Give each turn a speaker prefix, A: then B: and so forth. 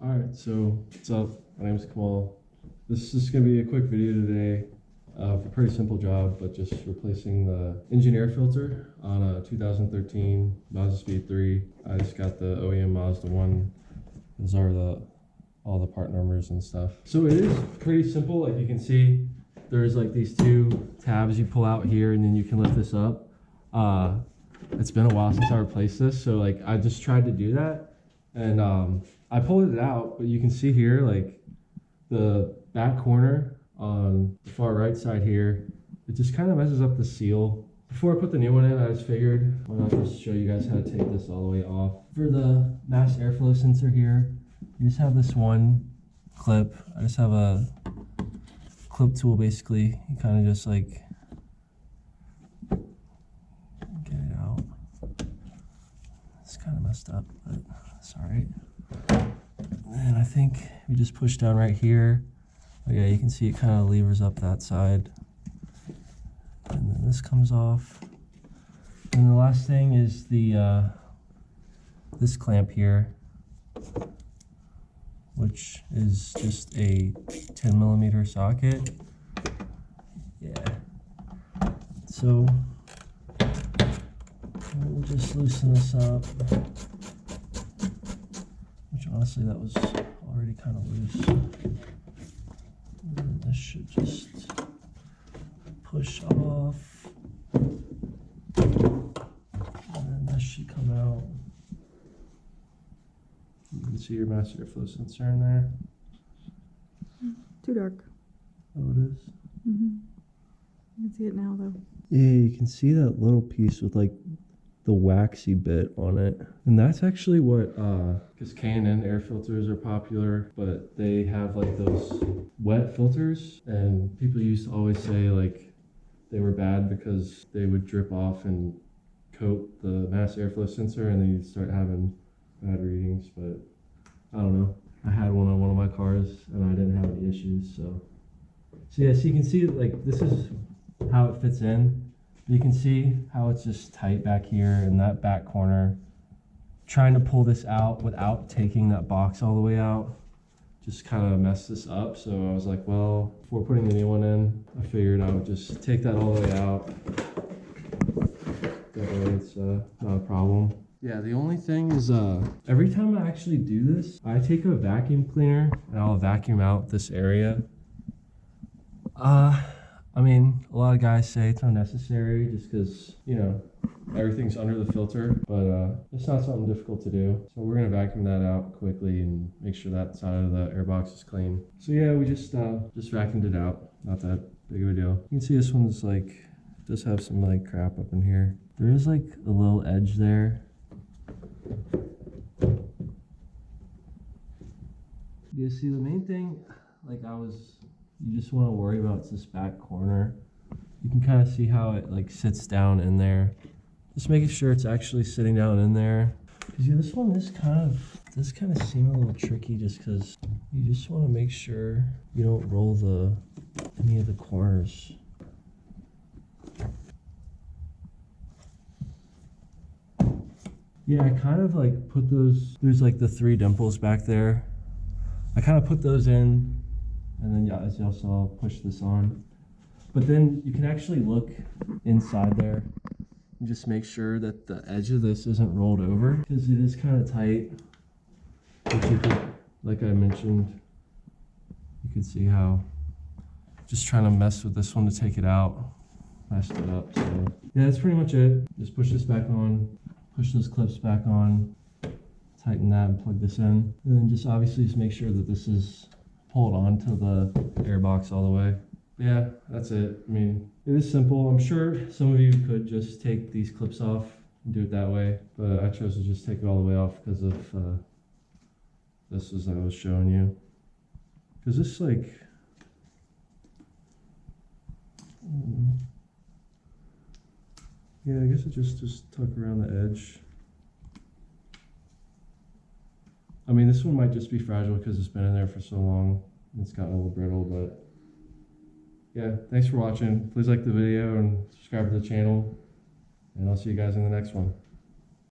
A: All right, so what's up? My name is Kamal. This is going to be a quick video today of a pretty simple job, but just replacing the engineer filter on a 2013 Mazdaspeed3. I just got the OEM Mazda one. Those are all the part numbers and stuff. So it is pretty simple. Like you can see, there's like these two tabs you pull out here, and then you can lift this up. It's been a while since I replaced this, so like I just tried to do that, and I pulled it out, but you can see here like the back corner on the far right side here, it just kind of messes up the seal. Before I put the new one in, I just figured why not just show you guys how to take this all the way off. For the mass airflow sensor here, you just have this one clip. I just have a clip tool basically. You kind of just like get it out. It's kind of messed up, but it's all right. And I think we just push down right here. Oh yeah, you can see it kind of levers up that side. And then this comes off. And the last thing is the this clamp here, which is just a 10mm socket. Yeah. So we'll just loosen this up. Which honestly, that was already kind of loose. And this should just push off. And then this should come out. You can see your mass airflow sensor in there.
B: Too dark.
A: Oh, it is?
B: Mm-hmm. You can see it now, though.
A: Yeah, you can see that little piece with like the waxy bit on it. And that's actually what, because K&N air filters are popular, but they have like those wet filters, and people used to always say like they were bad because they would drip off and coat the mass airflow sensor, and then you'd start having bad readings. But I don't know. I had one on one of my cars and I didn't have any issues. So yeah, so you can see like this is how it fits in. You can see how it's just tight back here in that back corner. Trying to pull this out without taking that box all the way out just kind of messed this up. So I was like, well, before putting the new one in, I figured I would just take that all the way out. That way it's not a problem. Yeah, the only thing is every time I actually do this, I take a vacuum cleaner and I'll vacuum out this area. I mean, a lot of guys say it's unnecessary just because, you know, everything's under the filter, but it's not something difficult to do. So we're gonna vacuum that out quickly and make sure that side of the airbox is clean. So yeah, we just vacuumed it out. Not that big of a deal. You can see this one's like, does have some like crap up in here. There is like a little edge there. You see, the main thing, like you just want to worry about is this back corner. You can kind of see how it like sits down in there. Just making sure it's actually sitting down in there. Because yeah, this one does kind of seem a little tricky just because you just want to make sure you don't roll any of the corners. Yeah, I kind of like put those, there's like the 3 dimples back there. I kind of put those in, and then yeah, as y'all saw, push this on. But then you can actually look inside there and just make sure that the edge of this isn't rolled over, because it is kind of tight. But you could, like I mentioned, you can see how just trying to mess with this one to take it out, messed it up. So yeah, that's pretty much it. Just push this back on, push those clips back on, tighten that and plug this in. And then just obviously just make sure that this is pulled onto the airbox all the way. Yeah, that's it. I mean, it is simple. I'm sure some of you could just take these clips off and do it that way, but I chose to just take it all the way off because of this, as I was showing you. Because this like, yeah, I guess it just tuck around the edge. I mean, this one might just be fragile because it's been in there for so long. It's gotten a little brittle, but yeah, thanks for watching. Please like the video and subscribe to the channel, and I'll see you guys in the next one.